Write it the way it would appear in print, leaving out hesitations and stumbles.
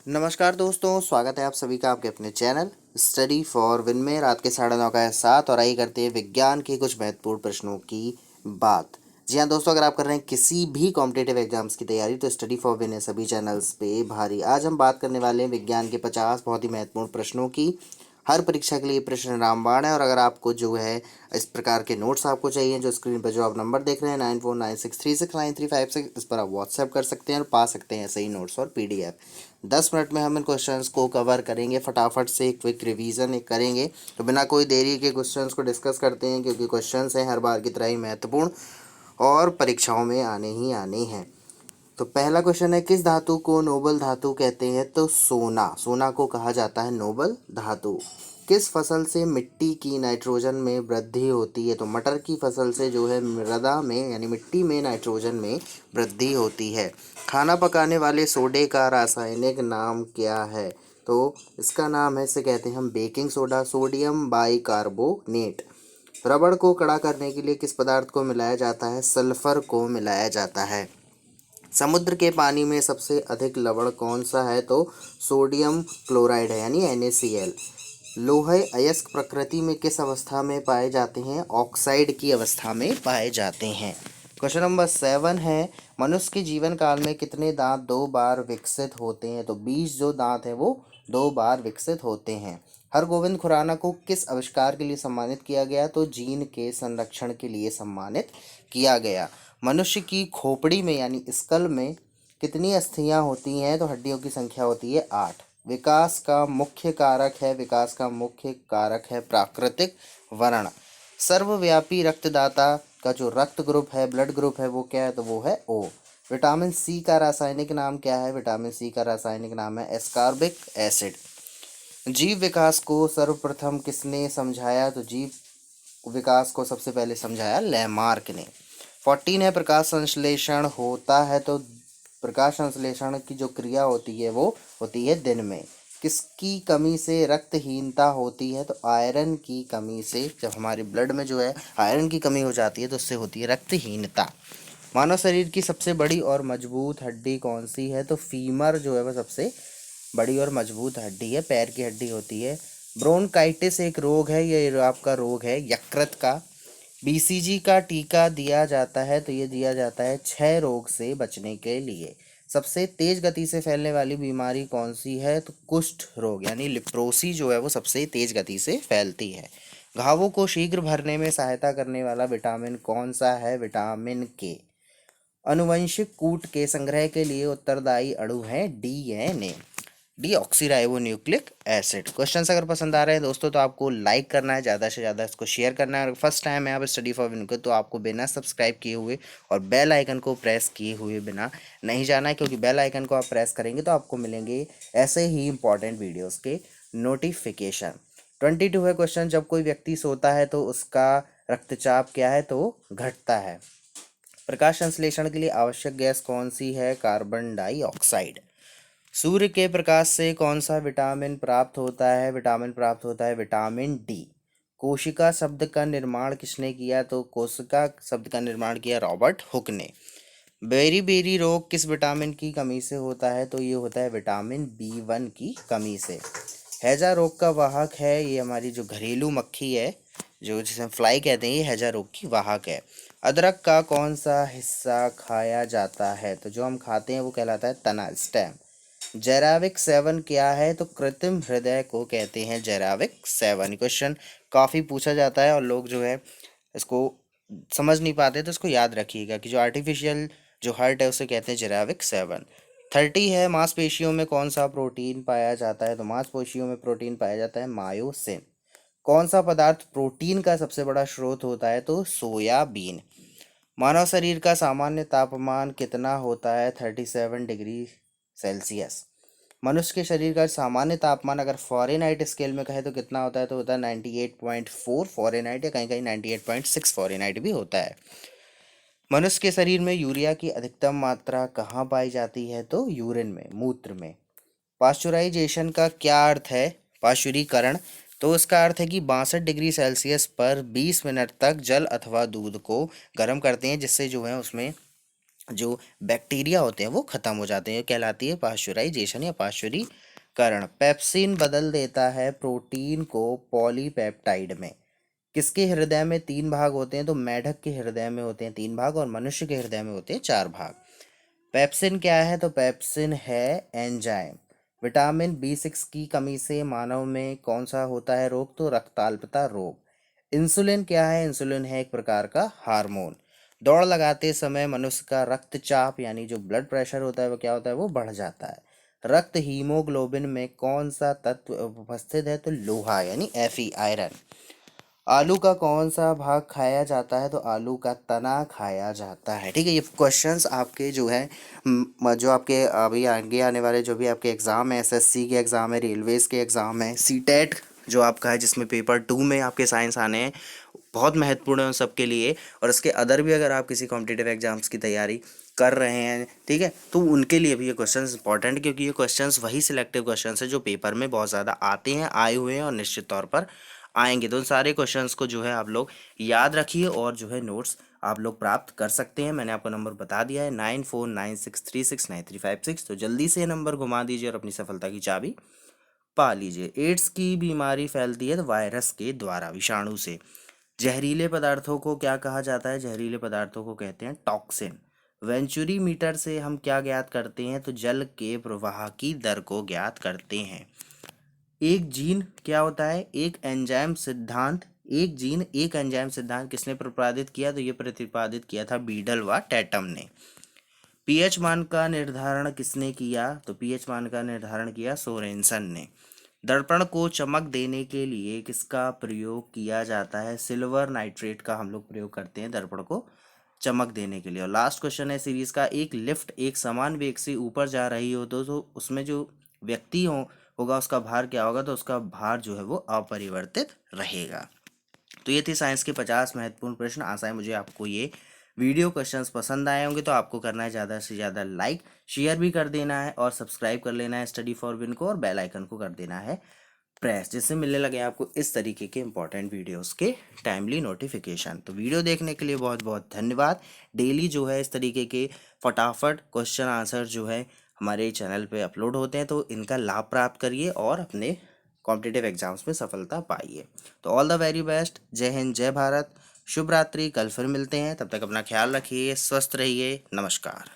नमस्कार दोस्तों, स्वागत है आप सभी का आपके अपने चैनल स्टडी फॉर विन में। रात के 9:30 का है 7 और आइए करते हैं विज्ञान के कुछ महत्वपूर्ण प्रश्नों की बात। जी हाँ दोस्तों, अगर आप कर रहे हैं किसी भी कॉम्पिटेटिव एग्जाम्स की तैयारी तो स्टडी फॉर विन है सभी चैनल्स पे भारी। आज हम बात करने वाले हैं विज्ञान के 50 बहुत ही महत्वपूर्ण प्रश्नों की। हर परीक्षा के लिए प्रश्न रामबाण है और अगर आपको जो है इस प्रकार के नोट्स आपको चाहिए, जो स्क्रीन पर जो आप नंबर देख रहे हैं 9496369356, इस पर आप व्हाट्सएप कर सकते हैं और पा सकते हैं ऐसे ही नोट्स और PDF। 10 मिनट में हम इन क्वेश्चंस को कवर करेंगे, फटाफट से क्विक रिवीजन एक करेंगे। तो बिना कोई देरी के क्वेश्चंस को डिस्कस करते हैं, क्योंकि क्वेश्चंस हैं हर बार की तरह ही महत्वपूर्ण और परीक्षाओं में आने ही आने हैं। तो पहला क्वेश्चन है, किस धातु को नोबल धातु कहते हैं? तो सोना को कहा जाता है नोबल धातु। किस फसल से मिट्टी की नाइट्रोजन में वृद्धि होती है? तो मटर की फसल से जो है मृदा में यानी मिट्टी में नाइट्रोजन में वृद्धि होती है। खाना पकाने वाले सोडे का रासायनिक नाम क्या है? तो इसका नाम है, इसे कहते हैं हम बेकिंग सोडा, सोडियम बाइकार्बोनेट। रबड़ को कड़ा करने के लिए किस पदार्थ को मिलाया जाता है? सल्फर को मिलाया जाता है। समुद्र के पानी में सबसे अधिक लवण कौन सा है? तो सोडियम क्लोराइड है यानी NaCl। लोहे अयस्क प्रकृति में किस अवस्था में पाए जाते हैं? ऑक्साइड की अवस्था में पाए जाते हैं। क्वेश्चन नंबर 7 है, मनुष्य के जीवन काल में कितने दांत 2 बार विकसित होते हैं? तो 20 जो दांत हैं वो 2 बार विकसित होते हैं। हरगोविंद खुराना को किस आविष्कार के लिए सम्मानित किया गया? तो जीन के संरक्षण के लिए सम्मानित किया गया। मनुष्य की खोपड़ी में यानी स्कल में कितनी अस्थियां होती हैं? तो हड्डियों की संख्या होती है 8। विकास का मुख्य कारक है प्राकृतिक वर्ण। सर्वव्यापी रक्तदाता का जो रक्त ग्रुप है, ब्लड ग्रुप है, वो क्या है? तो वो है O। विटामिन C का रासायनिक नाम क्या है? विटामिन C का रासायनिक नाम है एस्कॉर्बिक एसिड। जीव विकास को सर्वप्रथम किसने समझाया? तो जीव विकास को सबसे पहले समझाया लैमार्क ने। 14 है, प्रकाश संश्लेषण होता है तो प्रकाश संश्लेषण की जो क्रिया होती है वो होती है दिन में। किसकी कमी से रक्तहीनता होती है? तो आयरन की कमी से। जब हमारे ब्लड में जो है आयरन की कमी हो जाती है तो उससे होती है रक्तहीनता। मानव शरीर की सबसे बड़ी और मजबूत हड्डी कौन सी है? तो फीमर जो है वह सबसे बड़ी और मजबूत हड्डी है, पैर की हड्डी होती है। ब्रोंकाइटिस एक रोग है, ये आपका रोग है यकृत का। BCG का टीका दिया जाता है तो ये दिया जाता है क्षय रोग से बचने के लिए। सबसे तेज गति से फैलने वाली बीमारी कौन सी है? तो कुष्ठ रोग यानी लिप्रोसी जो है वो सबसे तेज गति से फैलती है। घावों को शीघ्र भरने में सहायता करने वाला विटामिन कौन सा है? Vitamin K। अनुवंशिक कूट के संग्रह के लिए उत्तरदायी अणु है DNA, डीऑक्सीराइबोन्यूक्लिक एसिड। क्वेश्चंस अगर पसंद आ रहे हैं दोस्तों तो आपको लाइक करना है, ज़्यादा से ज़्यादा इसको शेयर करना है। अगर फर्स्ट टाइम है आप स्टडी फॉर विन को तो आपको बिना सब्सक्राइब किए हुए और बेल आइकन को प्रेस किए हुए बिना नहीं जाना है, क्योंकि बेल आइकन को आप प्रेस करेंगे तो आपको मिलेंगे ऐसे ही इंपॉर्टेंट वीडियोज़ के नोटिफिकेशन। 22 है क्वेश्चन, जब कोई व्यक्ति सोता है तो उसका रक्तचाप क्या है? तो घटता है। प्रकाश संश्लेषण के लिए आवश्यक गैस कौन सी है? Carbon dioxide. सूर्य के प्रकाश से कौन सा विटामिन प्राप्त होता है? विटामिन प्राप्त होता है विटामिन D। कोशिका शब्द का निर्माण किसने किया? तो कोशिका शब्द का निर्माण किया रॉबर्ट हुक ने। बेरी बेरी रोग किस विटामिन की कमी से होता है? तो ये होता है विटामिन B1 की कमी से। हैजा रोग का वाहक है, ये हमारी जो घरेलू मक्खी है, जो जिसे हम फ्लाई कहते हैं, ये हैजा रोग की वाहक है। अदरक का कौन सा हिस्सा खाया जाता है? तो जो हम खाते हैं वो कहलाता है तना, स्टेम। जैराविक 7 क्या है? तो कृत्रिम हृदय को कहते हैं जैराविक 7। क्वेश्चन काफ़ी पूछा जाता है और लोग जो है इसको समझ नहीं पाते, तो इसको याद रखिएगा कि जो आर्टिफिशियल जो हार्ट है उसे कहते हैं जैराविक 7। 30 है, मांसपेशियों में कौन सा प्रोटीन पाया जाता है? तो मांसपेशियों में प्रोटीन पाया जाता है मायोसिन। कौन सा पदार्थ प्रोटीन का सबसे बड़ा स्रोत होता है? तो सोयाबीन। मानव शरीर का सामान्य तापमान कितना होता है? 37 डिग्री सेल्सियस। मनुष्य के शरीर का सामान्य तापमान अगर फ़ारेनहाइट स्केल में कहे तो कितना होता है? तो होता है 98.4 फ़ारेनहाइट या कहीं कहीं 98.6 फ़ारेनहाइट भी होता है। मनुष्य के शरीर में यूरिया की अधिकतम मात्रा कहाँ पाई जाती है? तो यूरिन में, मूत्र में। पाश्चुराइजेशन का क्या अर्थ है? पाश्चुरीकरण। तो इसका अर्थ है कि 62 डिग्री सेल्सियस पर 20 मिनट तक जल अथवा दूध को गर्म करते हैं, जिससे जो है उसमें जो बैक्टीरिया होते हैं वो खत्म हो जाते हैं, कहलाती है पाश्चराइजेशन या पाश्चुरीकरण। पेप्सिन बदल देता है प्रोटीन को पॉलीपेप्टाइड में। किसके हृदय में 3 भाग होते हैं? तो मेढक के हृदय में होते हैं 3 भाग और मनुष्य के हृदय में होते हैं 4 भाग। पेप्सिन क्या है? तो पेप्सिन है एंजाइम। विटामिन B6 की कमी से मानव में कौन सा होता है रोग? तो रक्ताल्पता रोग। इंसुलिन क्या है? इंसुलिन है एक प्रकार का हार्मोन। दौड़ लगाते समय मनुष्य का रक्तचाप यानी जो ब्लड प्रेशर होता है वो क्या होता है? वो बढ़ जाता है। रक्त हीमोग्लोबिन में कौन सा तत्व उपस्थित है? तो लोहा यानी Fe आयरन। आलू का कौन सा भाग खाया जाता है? तो आलू का तना खाया जाता है। ठीक है, ये क्वेश्चंस आपके जो है जो आपके अभी आगे आने वाले जो भी आपके एग्ज़ाम है, एसएससी के एग्ज़ाम है, रेलवेज के एग्ज़ाम है, सीटेट जो आपका है जिसमें पेपर 2 में आपके साइंस आने हैं, बहुत महत्वपूर्ण है उन सबके लिए। और इसके अदर भी अगर आप किसी कॉम्पिटिटिव एग्जाम्स की तैयारी कर रहे हैं, ठीक है, तो उनके लिए भी ये क्वेश्चंस इंपॉर्टेंट है, क्योंकि ये क्वेश्चंस वही सिलेक्टिव क्वेश्चंस है जो पेपर में बहुत ज़्यादा आते हैं, आए हुए हैं और निश्चित तौर पर आएंगे। तो उन सारे क्वेश्चंस को जो है आप लोग याद रखिए और जो है नोट्स आप लोग प्राप्त कर सकते हैं। मैंने आपको नंबर बता दिया है 9496369356। तो जल्दी से नंबर घुमा दीजिए और अपनी सफलता की चाबी पा लीजिए। एड्स की बीमारी फैलती है तो वायरस के द्वारा, विषाणु से। जहरीले पदार्थों को क्या कहा जाता है? जहरीले पदार्थों को कहते हैं टॉक्सिन। वेंचुरी मीटर से हम क्या ज्ञात करते हैं? तो जल के प्रवाह की दर को ज्ञात करते हैं। एक जीन क्या होता है? एक एंजाइम सिद्धांत किसने प्रतिपादित किया? तो ये प्रतिपादित किया था बीडल व टैटम ने। पीएच मान का निर्धारण किसने किया? तो पीएच मान का निर्धारण किया सोरेनसन ने। दर्पण को चमक देने के लिए किसका प्रयोग किया जाता है? सिल्वर नाइट्रेट का हम लोग प्रयोग करते हैं दर्पण को चमक देने के लिए। और लास्ट क्वेश्चन है सीरीज का, एक लिफ्ट एक समान वेग से ऊपर जा रही हो तो उसमें जो व्यक्ति होगा उसका भार क्या होगा? तो उसका भार जो है वो अपरिवर्तित रहेगा। तो ये थे साइंस के 50 महत्वपूर्ण प्रश्न। आशा है मुझे आपको ये वीडियो क्वेश्चंस पसंद आए होंगे। तो आपको करना है ज़्यादा से ज़्यादा लाइक, शेयर भी कर देना है और सब्सक्राइब कर लेना है स्टडी फॉर विन को, और बेल आइकन को कर देना है प्रेस, जिससे मिलने लगे आपको इस तरीके के इंपॉर्टेंट वीडियोस के टाइमली नोटिफिकेशन। तो वीडियो देखने के लिए बहुत बहुत धन्यवाद। डेली जो है इस तरीके के फटाफट क्वेश्चन आंसर जो है हमारे चैनल पे अपलोड होते हैं, तो इनका लाभ प्राप्त करिए और अपने कॉम्पिटिटिव एग्जाम्स में सफलता पाइए। तो ऑल द वेरी बेस्ट। जय हिंद, जय भारत, शुभ रात्रि। कल फिर मिलते हैं, तब तक अपना ख्याल रखिए, स्वस्थ रहिए, नमस्कार।